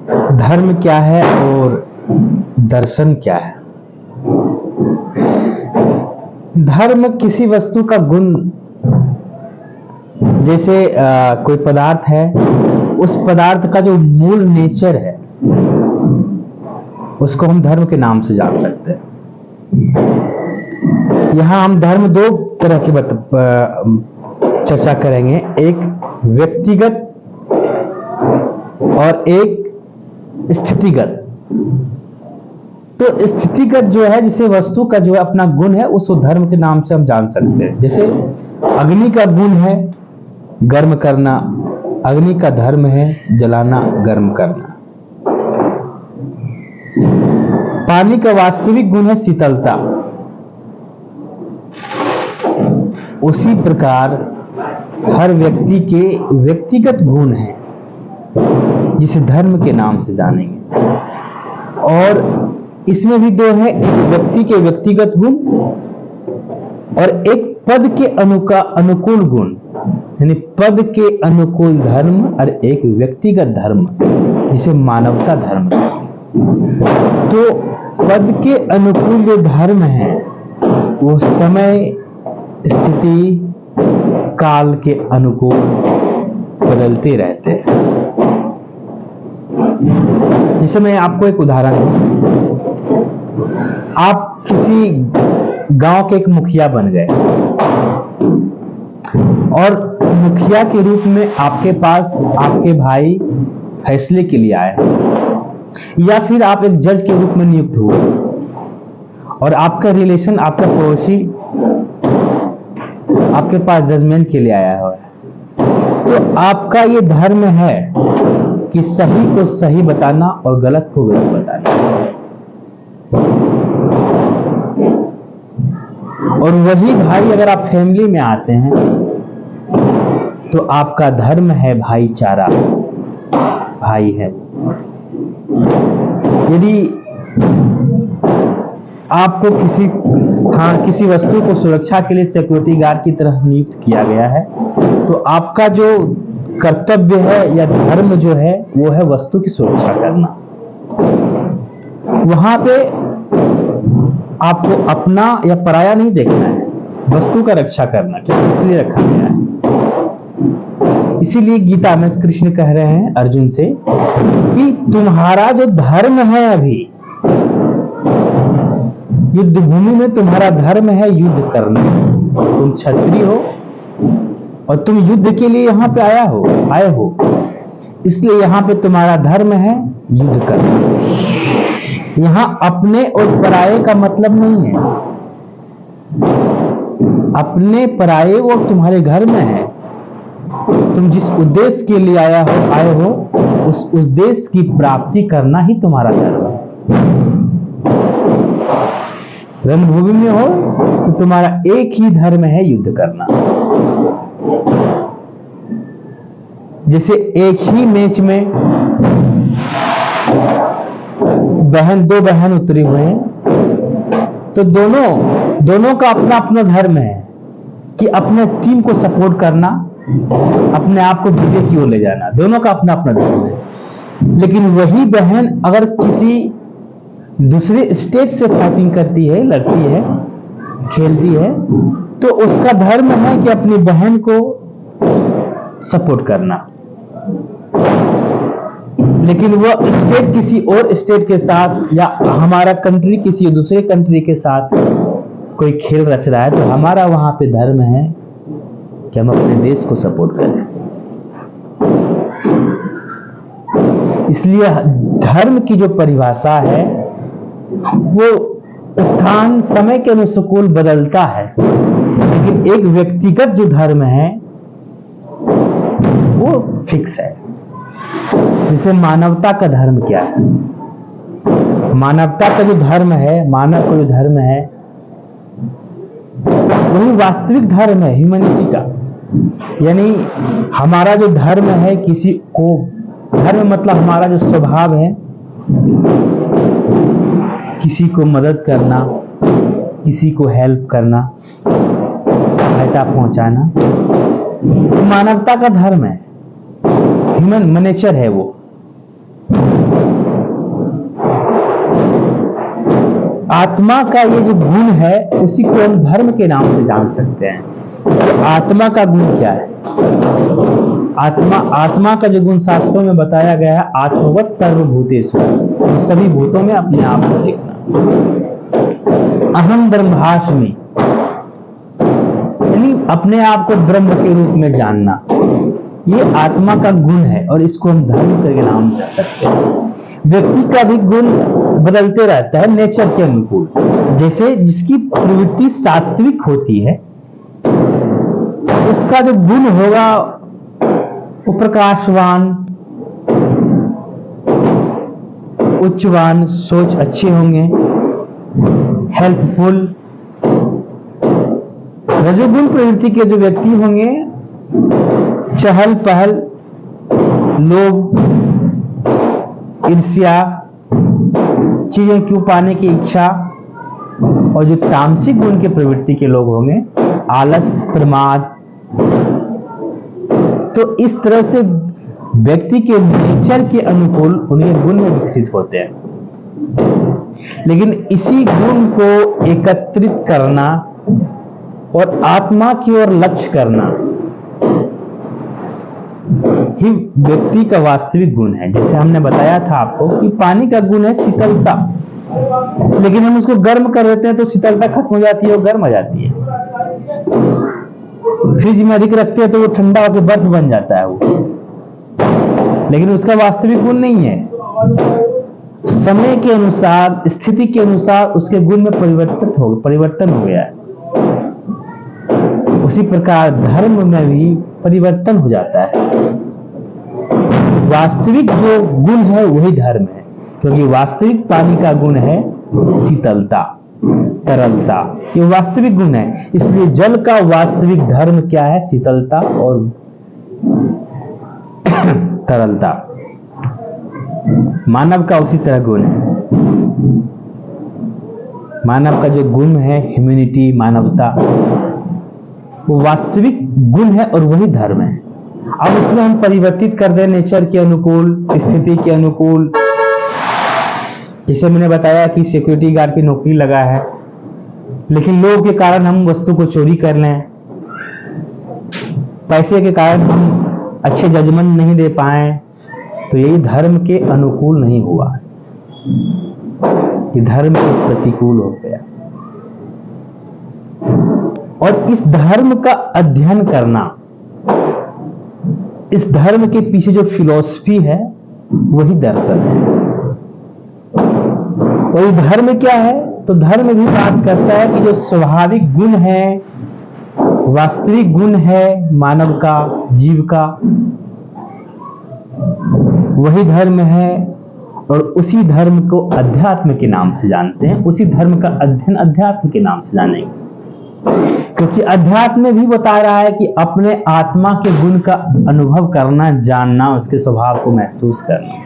धर्म क्या है और दर्शन क्या है। धर्म किसी वस्तु का गुण, जैसे कोई पदार्थ है, उस पदार्थ का जो मूल नेचर है उसको हम धर्म के नाम से जान सकते हैं। यहां हम धर्म दो तरह की चर्चा करेंगे, एक व्यक्तिगत और एक स्थितिगत। तो स्थितिगत जो है, जिसे वस्तु का जो है अपना गुण है, उसको धर्म के नाम से हम जान सकते हैं। जैसे अग्नि का गुण है गर्म करना, अग्नि का धर्म है जलाना, गर्म करना। पानी का वास्तविक गुण है शीतलता। उसी प्रकार हर व्यक्ति के व्यक्तिगत गुण हैं जिसे धर्म के नाम से जानेंगे। और इसमें भी दो है, एक व्यक्ति के व्यक्तिगत गुण और एक पद के अनुकूल गुण, यानी पद के अनुकूल धर्म, और एक व्यक्तिगत धर्म जिसे मानवता धर्म है। तो पद के अनुकूल जो धर्म है वो समय, स्थिति, काल के अनुकूल बदलते रहते हैं। जैसे मैं आपको एक उदाहरण दूं, आप किसी गांव के एक मुखिया बन गए और मुखिया के रूप में आपके पास आपके भाई फैसले के लिए आए, या फिर आप एक जज के रूप में नियुक्त हुए और आपका रिलेशन, आपका पड़ोसी आपके पास जजमेंट के लिए आया है। तो आपका ये धर्म है कि सही को सही बताना और गलत को गलत बताना। और वही भाई अगर आप फैमिली में आते हैं तो आपका धर्म है भाईचारा, भाई है। यदि आपको किसी स्थान, किसी वस्तु को सुरक्षा के लिए सिक्योरिटी गार्ड की तरह नियुक्त किया गया है, तो आपका जो कर्तव्य है या धर्म जो है वो है वस्तु की सुरक्षा करना। वहां पे आपको अपना या पराया नहीं देखना है, वस्तु का रक्षा करना, क्योंकि इसलिए रखा गया है। इसीलिए गीता में कृष्ण कह रहे हैं अर्जुन से कि तुम्हारा जो धर्म है, अभी युद्ध भूमि में तुम्हारा धर्म है युद्ध करना। तुम क्षत्रिय हो और तुम युद्ध के लिए यहां पे आए हो, इसलिए यहां पे तुम्हारा धर्म है युद्ध करना। यहां अपने और पराये का मतलब नहीं है। अपने पराये वो तुम्हारे घर में है। तुम जिस उद्देश्य के लिए आए हो उस उद्देश्य की प्राप्ति करना ही तुम्हारा धर्म है। रणभूमि में हो तो तुम्हारा एक ही धर्म है युद्ध करना। जैसे एक ही मैच में दो बहन उतरी हुए हैं, तो दोनों का अपना अपना धर्म है कि अपने टीम को सपोर्ट करना, अपने आप को विजय की ओर ले जाना। दोनों का अपना अपना धर्म है। लेकिन वही बहन अगर किसी दूसरे स्टेट से फाइटिंग करती है, लड़ती है, खेलती है, तो उसका धर्म है कि अपनी बहन को सपोर्ट करना। लेकिन वह स्टेट किसी और स्टेट के साथ या हमारा कंट्री किसी दूसरे कंट्री के साथ कोई खेल रच रहा है, तो हमारा वहां पे धर्म है कि हम अपने देश को सपोर्ट करें। इसलिए धर्म की जो परिभाषा है वो स्थान समय के अनुकूल बदलता है, लेकिन एक व्यक्तिगत जो धर्म है वो फिक्स है। जैसे मानवता का धर्म क्या है? मानवता का जो धर्म है, मानव का जो धर्म है, वही वास्तविक धर्म है ह्यूमैनिटी का। यानी हमारा जो धर्म है, किसी को धर्म मतलब हमारा जो स्वभाव है, किसी को मदद करना, किसी को हेल्प करना, सहायता पहुंचाना, मानवता का धर्म है, ह्यूमन नेचर है वो। आत्मा का ये जो गुण है उसी को हम धर्म के नाम से जान सकते हैं। इसलिए आत्मा का गुण क्या है? आत्मा का जो गुण शास्त्रों में बताया गया है, आत्मवत् सर्वभूतेषु, सभी भूतों में अपने आप को देखना। अहम ब्रह्मास्मि, यानी अपने आप को ब्रह्म के रूप में जानना, ये आत्मा का गुण है और इसको हम धर्म के नाम जा सकते हैं। व्यक्ति का भी गुण बदलते रहता है नेचर के अनुकूल। जैसे जिसकी प्रवृत्ति सात्विक होती है, उसका जो गुण होगा वो प्रकाशवान, उच्चवान, सोच अच्छे होंगे, हेल्पफुल। रजोगुण प्रवृत्ति के जो व्यक्ति होंगे, चहल पहल, लोभ, ईर्ष्या, चीजें क्यों पाने की इच्छा। और जो तामसिक गुण के प्रवृत्ति के लोग होंगे, आलस, प्रमाद। तो इस तरह से व्यक्ति के नेचर के अनुकूल उनके गुण में विकसित होते हैं। लेकिन इसी गुण को एकत्रित करना और आत्मा की ओर लक्ष्य करना ही व्यक्ति का वास्तविक गुण है। जैसे हमने बताया था आपको कि पानी का गुण है शीतलता, लेकिन हम उसको गर्म कर देते हैं तो शीतलता खत्म हो जाती है और गर्म हो जाती है। फ्रिज में अधिक रखते हैं तो वो ठंडा होकर बर्फ बन जाता है वो, लेकिन उसका वास्तविक गुण नहीं है। समय के अनुसार, स्थिति के अनुसार उसके गुण में परिवर्तन हो गया है। उसी प्रकार धर्म में भी परिवर्तन हो जाता है। वास्तविक जो गुण है वही धर्म है, क्योंकि वास्तविक पानी का गुण है शीतलता, तरलता, ये वास्तविक गुण है। इसलिए जल का वास्तविक धर्म क्या है? शीतलता और तरलता। मानव का उसी तरह गुण है। मानव का जो गुण है ह्यूमैनिटी, मानवता, वो वास्तविक गुण है और वही धर्म है। अब उसमें हम परिवर्तित कर दें नेचर के अनुकूल, स्थिति के अनुकूल। जैसे मैंने बताया कि सिक्योरिटी गार्ड की नौकरी लगा है, लेकिन लोभ के कारण हम वस्तु को चोरी कर लें, पैसे के कारण हम अच्छे जजमेंट नहीं दे पाए, तो यही धर्म के अनुकूल नहीं हुआ, ये धर्म के प्रतिकूल हो गया। और इस धर्म का अध्ययन करना, इस धर्म के पीछे जो फिलॉसफी है वही दर्शन है। और ये धर्म क्या है? तो धर्म भी बात करता है कि जो स्वाभाविक गुण है, वास्तविक गुण है मानव का, जीव का, वही धर्म है। और उसी धर्म को अध्यात्म के नाम से जानते हैं। उसी धर्म का अध्ययन अध्यात्म के नाम से जानेंगे, क्योंकि अध्यात्म में भी बता रहा है कि अपने आत्मा के गुण का अनुभव करना, जानना, उसके स्वभाव को महसूस करना।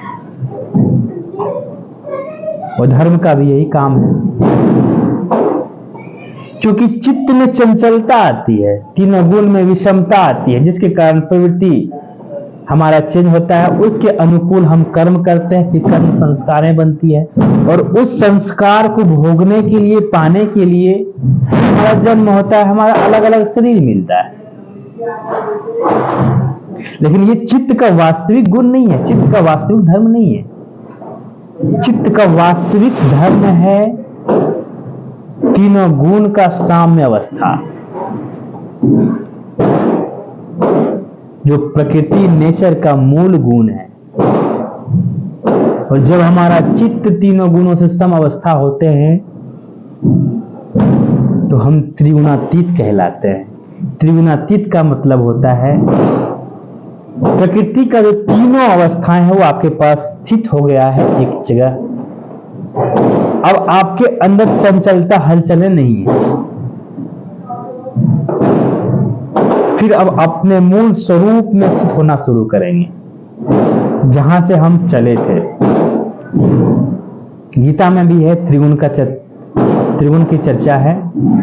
और धर्म का भी यही काम है, क्योंकि चित्त में चंचलता आती है, तीनों गुण में विषमता आती है, जिसके कारण प्रवृत्ति हमारा चेंज होता है। उसके अनुकूल हम कर्म करते हैं कि कर्म संस्कारें बनती है, और उस संस्कार को भोगने के लिए, पाने के लिए हमारा जन्म होता है, हमारा अलग अलग शरीर मिलता है। लेकिन ये चित्त का वास्तविक गुण नहीं है, चित्त का वास्तविक धर्म नहीं है। चित्त का वास्तविक धर्म है तीनों गुण का साम्य अवस्था, जो प्रकृति नेचर का मूल गुण है। और जब हमारा चित्त तीनों गुणों से सम अवस्था होते हैं तो हम त्रिगुणातीत कहलाते हैं। त्रिगुणातीत का मतलब होता है प्रकृति का जो तीनों अवस्थाएं हैं वो आपके पास स्थित हो गया है एक जगह। अब आपके अंदर चंचलता, हलचलें नहीं है। फिर अब अपने मूल स्वरूप में स्थित होना शुरू करेंगे, जहां से हम चले थे। गीता में भी है त्रिगुण की चर्चा है।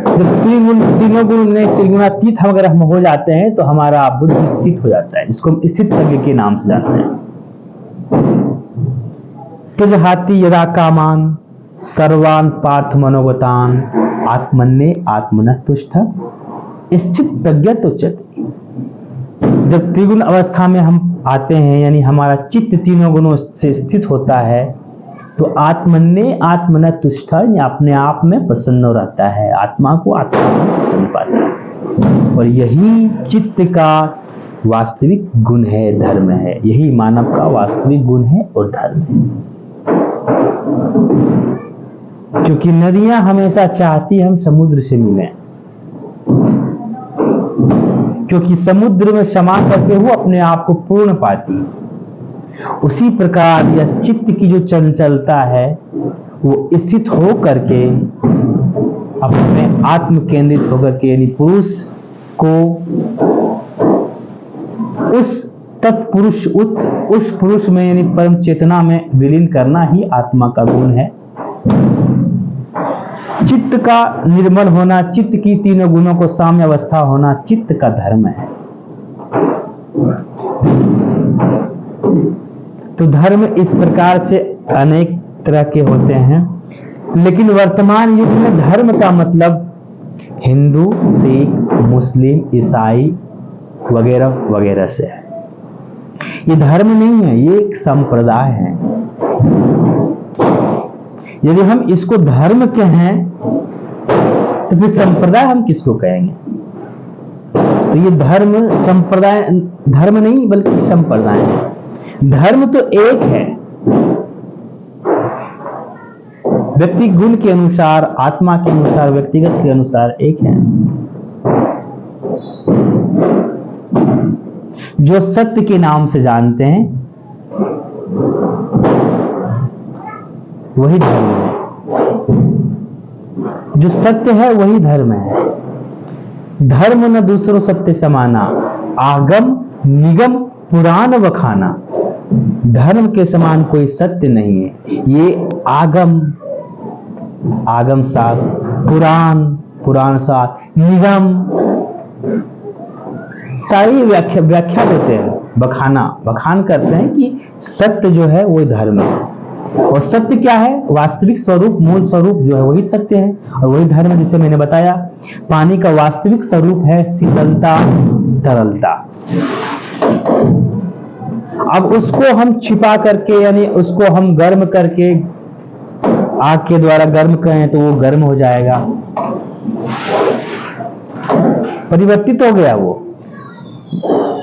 जब तीनों गुण में त्रिगुणातीत अगर हम हो जाते हैं तो हमारा बुद्धि स्थित हो जाता है, जिसको हम स्थित प्रज्ञ के नाम से जानते हैं। त्यज हाथी यदा कामान सर्वान पार्थ मनोगतान आत्मन्ने आत्मनः तुष्ट स्थित प्रज्ञत उच्यते। जब त्रिगुण अवस्था में हम आते हैं, यानी हमारा चित्त तीनों गुणों से स्थित होता है, तो आत्मन्ने आत्मनः तुष्ट, अपने आप में प्रसन्न रहता है, आत्मा को आत्मा में प्रसन्न पाता है। और यही चित्त का वास्तविक गुण है, धर्म है। यही मानव का वास्तविक गुण है और धर्म है। क्योंकि नदियां हमेशा चाहती हम समुद्र से मिलें, क्योंकि समुद्र में समा करके वो अपने आप को पूर्ण पाती है। उसी प्रकार यह चित्त की जो चंचलता है, वो स्थित हो करके अपने आत्म केंद्रित होकर के, यानी पुरुष को उस तत्पुरुष उस पुरुष में, यानी परम चेतना में विलीन करना ही आत्मा का गुण है। चित्त का निर्मल होना, चित्त की तीनों गुणों को साम्य अवस्था होना चित्त का धर्म है। तो धर्म इस प्रकार से अनेक तरह के होते हैं, लेकिन वर्तमान युग में धर्म का मतलब हिंदू, सिख, मुस्लिम, ईसाई वगैरह वगैरह से है। ये धर्म नहीं है, ये एक संप्रदाय है। यदि हम इसको धर्म कहें तो फिर संप्रदाय हम किसको कहेंगे? तो ये धर्म संप्रदाय, धर्म नहीं बल्कि संप्रदाय है। धर्म तो एक है, व्यक्ति गुण के अनुसार, आत्मा के अनुसार, व्यक्तिगत के अनुसार एक है। जो सत्य के नाम से जानते हैं वही धर्म है। जो सत्य है वही धर्म है। धर्म न दूसरो सत्य समाना, आगम निगम पुराण वखाना। धर्म के समान कोई सत्य नहीं है। ये आगम शास्त्र, पुराण शास्त्र, निगम सारी व्याख्या देते हैं, बखान करते हैं कि सत्य जो है वो धर्म है। और सत्य क्या है? वास्तविक स्वरूप, मूल स्वरूप जो है वही सत्य है और वही धर्म है। जिसे मैंने बताया, पानी का वास्तविक स्वरूप है शीतलता, तरलता। अब उसको हम छिपा करके, यानी उसको हम गर्म करके, आग के द्वारा गर्म करें तो वो गर्म हो जाएगा, परिवर्तित हो गया। वो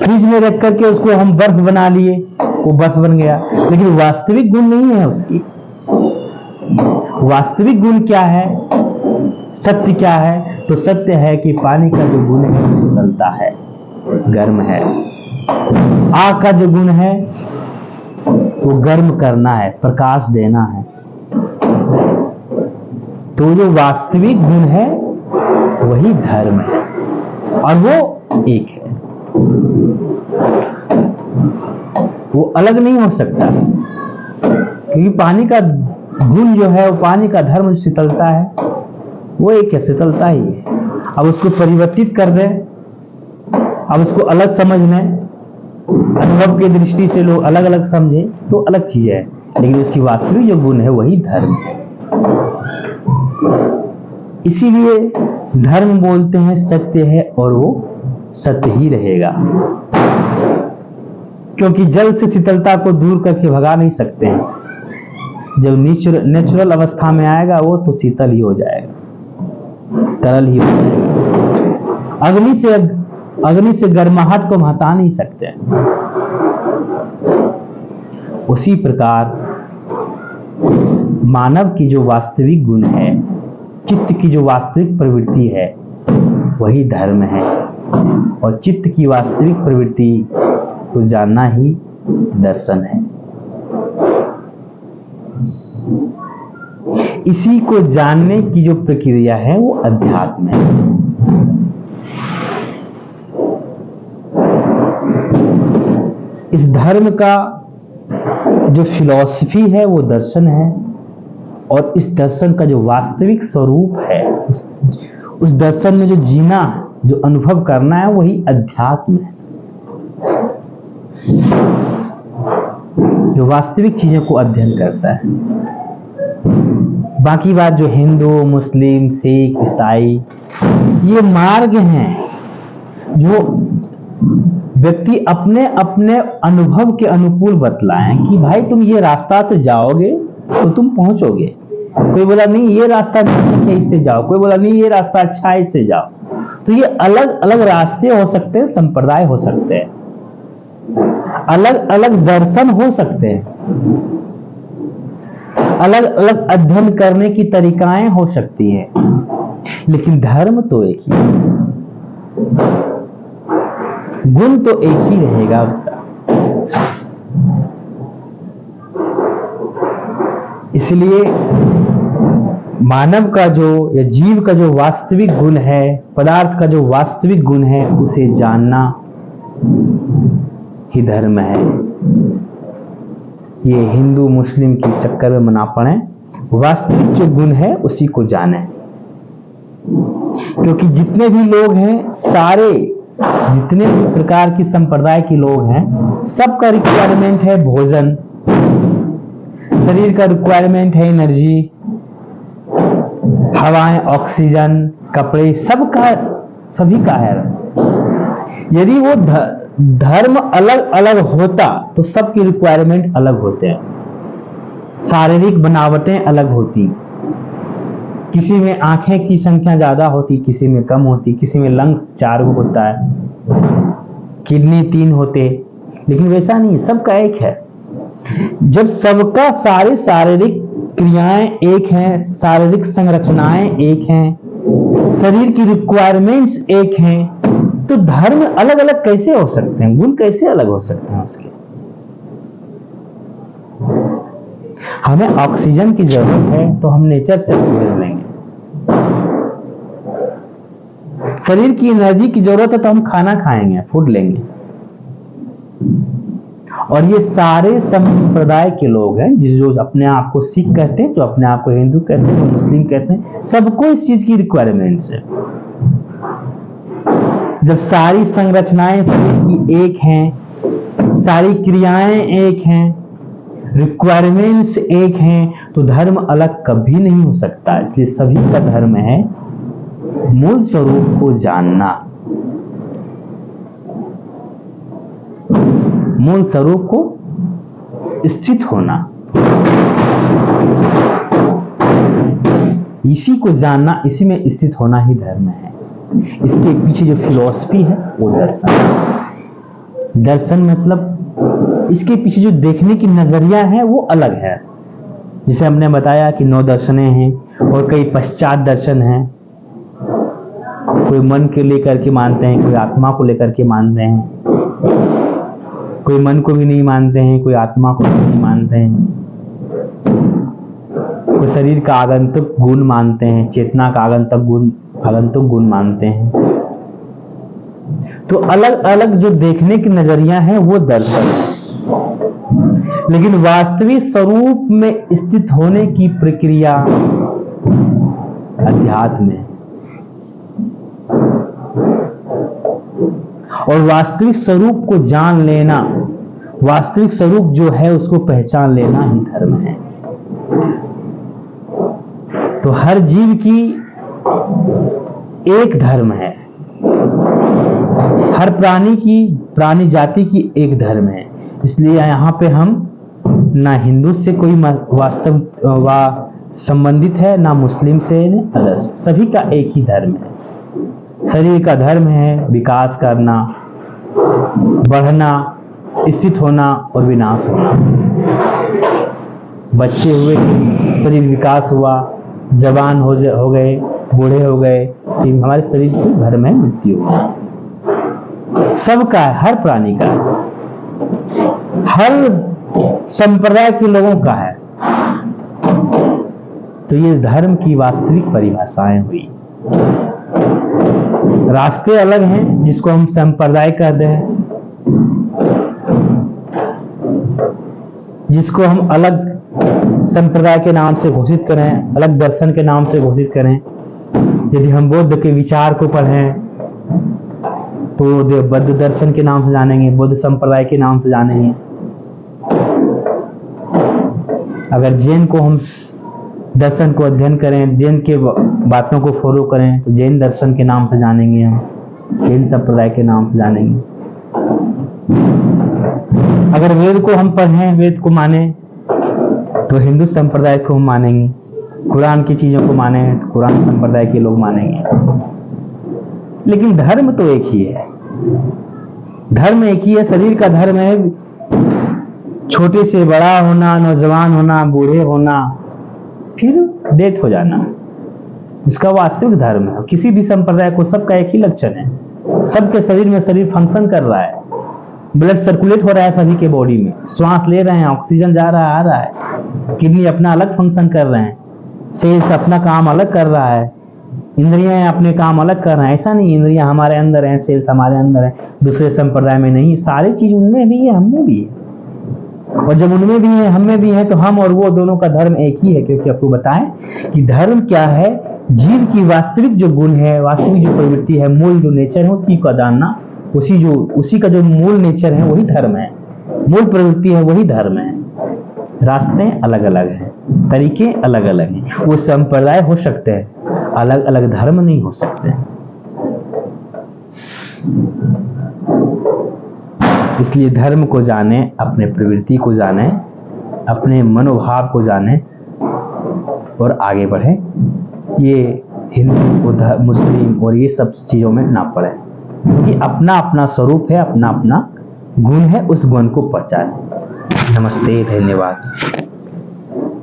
फ्रिज में रख करके उसको हम बर्फ बना लिए, वो बर्फ बन गया, लेकिन वास्तविक गुण नहीं है उसकी। वास्तविक गुण क्या है? सत्य क्या है? तो सत्य है कि पानी का जो गुण है वो शीतलता है, गर्म है। आग का जो गुण है वो गर्म करना है, प्रकाश देना है। तो जो वास्तविक गुण है वही धर्म है और वो एक है, वो अलग नहीं हो सकता। क्योंकि पानी का गुण जो है, वो पानी का धर्म शीतलता है, वो एक है, शीतलता ही है। अब उसको परिवर्तित कर दें, अब उसको अलग समझ लें, अनुभव की दृष्टि से लोग अलग अलग समझे तो अलग चीज है, लेकिन उसकी वास्तविक जो गुण है वही धर्म है। इसीलिए धर्म बोलते हैं सत्य है और वो सत्य ही रहेगा। क्योंकि जल से शीतलता को दूर करके भगा नहीं सकते हैं। जब नेचुरल अवस्था में आएगा वो तो शीतल ही हो जाएगा, तरल ही हो जाएगा। अग्नि से गर्माहट को हटा नहीं सकते। उसी प्रकार मानव की जो वास्तविक गुण है, चित्त की जो वास्तविक प्रवृत्ति है वही धर्म है। और चित्त की वास्तविक प्रवृत्ति को जानना ही दर्शन है। इसी को जानने की जो प्रक्रिया है वो अध्यात्म है। इस धर्म का जो फिलॉसफी है वो दर्शन है, और इस दर्शन का जो वास्तविक स्वरूप है, उस दर्शन में जो जीना, जो अनुभव करना है वही अध्यात्म है। जो वास्तविक चीजों को अध्ययन करता है, बाकी बात जो हिंदू, मुस्लिम, सिख, ईसाई, ये मार्ग हैं जो व्यक्ति अपने अपने अनुभव के अनुकूल बतलाएं कि भाई तुम ये रास्ता से जाओगे तो तुम पहुंचोगे। कोई बोला नहीं ये रास्ता नहीं है, इससे जाओ। कोई बोला नहीं ये रास्ता अच्छा है, इससे जाओ। तो ये अलग अलग रास्ते हो सकते हैं, संप्रदाय हो सकते हैं, अलग अलग दर्शन हो सकते हैं, अलग अलग अध्ययन करने की तरीकाएं हो सकती हैं, लेकिन धर्म तो एक ही है, गुण तो एक ही रहेगा उसका। इसलिए मानव का जो या जीव का जो वास्तविक गुण है, पदार्थ का जो वास्तविक गुण है, उसे जानना ही धर्म है। ये हिंदू मुस्लिम की चक्कर में ना पड़े, वास्तविक जो गुण है उसी को जाने। क्योंकि जितने भी लोग हैं, सारे जितने भी प्रकार की संप्रदाय के लोग हैं, सबका रिक्वायरमेंट है भोजन, शरीर का रिक्वायरमेंट है एनर्जी, हवाएं, ऑक्सीजन, कपड़े, सबका सभी का है। यदि वो धर्म अलग अलग होता तो सबकी रिक्वायरमेंट अलग होते हैं, शारीरिक बनावटें अलग होती, किसी में आंखें की संख्या ज्यादा होती, किसी में कम होती, किसी में लंग्स 4 होता है, किडनी 3 होते, लेकिन वैसा नहीं, सबका एक है। जब सबका सारे शारीरिक क्रियाएं एक हैं, शारीरिक संरचनाएं एक हैं, शरीर की रिक्वायरमेंट्स एक हैं, तो धर्म अलग अलग कैसे हो सकते हैं, गुण कैसे अलग हो सकते हैं उसके। हमें ऑक्सीजन की जरूरत है तो हम नेचर से ऑक्सीजन लेंगे, शरीर की एनर्जी की जरूरत है तो हम खाना खाएंगे, फूड लेंगे। और ये सारे संप्रदाय के लोग हैं, जो अपने आप को सिख कहते हैं, जो अपने आप को हिंदू कहते हैं, जो मुस्लिम कहते हैं, सबको इस चीज की रिक्वायरमेंट्स है। जब सारी संरचनाएं शरीर की एक हैं, सारी क्रियाएं एक हैं, रिक्वायरमेंट्स एक हैं, तो धर्म अलग कभी नहीं हो सकता। इसलिए सभी का धर्म है मूल स्वरूप को जानना, मूल स्वरूप को स्थित होना, इसी को जानना, इसी में स्थित होना ही धर्म है। इसके पीछे जो फिलॉसफी है वो दर्शन है। दर्शन मतलब इसके पीछे जो देखने की नजरिया है वो अलग है। जिसे हमने बताया कि 9 दर्शनें हैं और कई पश्चात दर्शन हैं। कोई मन के लेकर के मानते हैं, कोई आत्मा को लेकर के मानते हैं, कोई मन को भी नहीं मानते हैं, कोई आत्मा को भी नहीं मानते हैं, कोई शरीर का आगंतुक गुण मानते हैं, चेतना का आगंतुक गुण मानते हैं। तो अलग अलग जो देखने की नजरिया है वो दर्शन है। लेकिन वास्तविक स्वरूप में स्थित होने की प्रक्रिया अध्यात्म है, और वास्तविक स्वरूप को जान लेना, वास्तविक स्वरूप जो है उसको पहचान लेना ही धर्म है। तो हर जीव की एक धर्म है, हर प्राणी जाति की एक धर्म है। इसलिए यहाँ पे हम ना हिंदू से कोई वास्तव संबंधित है, ना मुस्लिम से, ना अदर्स, सभी का एक ही धर्म है। शरीर का धर्म है विकास करना, बढ़ना, स्थित होना और विनाश होना। बच्चे हुए, शरीर विकास हुआ, जवान हो गए, बूढ़े हो गए, हमारे शरीर की धर्म है मृत्यु। सबका है, हर प्राणी का है, हर संप्रदाय के लोगों का है। तो ये धर्म की वास्तविक परिभाषाएं हुई। रास्ते अलग हैं जिसको हम संप्रदाय कहते हैं, जिसको हम अलग संप्रदाय के नाम से घोषित करें, अलग दर्शन के नाम से घोषित करें। यदि हम बौद्ध के विचार को पढ़ें तो बौद्ध दर्शन के नाम से जानेंगे, बौद्ध संप्रदाय के नाम से जानेंगे। अगर जैन को हम दर्शन को अध्ययन करें, जैन के बातों को फॉलो करें तो जैन दर्शन के नाम से जानेंगे हम, जैन संप्रदाय के नाम से जानेंगे। अगर वेद को हम पढ़ें, वेद को माने तो हिंदू संप्रदाय को हम मानेंगे, कुरान की चीजों को माने तो कुरान संप्रदाय के लोग मानेंगे। लेकिन धर्म तो एक ही है, धर्म एक ही है। शरीर का धर्म है छोटे से बड़ा होना, नौजवान होना, बूढ़े होना, फिर डेथ हो जाना, इसका वास्तविक धर्म है। किसी भी संप्रदाय को सबका एक ही लक्षण है, सबके शरीर में शरीर फंक्शन कर रहा है, ब्लड सर्कुलेट हो रहा है सभी के बॉडी में, श्वास ले रहे हैं, ऑक्सीजन जा रहा है आ रहा है, किडनी अपना अलग फंक्शन कर रहे हैं, सेल्स अपना काम अलग कर रहा है, इंद्रियां अपने काम अलग कर रहे हैं। ऐसा नहीं इंद्रियां हमारे अंदर हैं, सेल्स हमारे अंदर है, दूसरे संप्रदाय में नहीं। सारी चीज उनमें भी है, हमें भी है, और जब उनमें भी है हमें भी है तो हम और वो दोनों का धर्म एक ही है। क्योंकि आपको बताएं कि धर्म क्या है, जीव की वास्तविक जो गुण है, वास्तविक जो प्रवृत्ति है, मूल जो नेचर है उसी का जानना, उसी का जो मूल नेचर है वही धर्म है, मूल प्रवृत्ति है वही धर्म है। रास्ते अलग अलग हैं, तरीके अलग अलग हैं, वो संप्रदाय हो सकते हैं, अलग अलग धर्म नहीं हो सकते। इसलिए धर्म को जाने, अपने प्रवृत्ति को जाने, अपने मनोभाव को जाने और आगे बढ़े। ये हिंदू, मुस्लिम और ये सब चीजों में ना पड़े, क्योंकि अपना अपना स्वरूप है, अपना अपना गुण है, उस गुण को पहचाने। नमस्ते, धन्यवाद।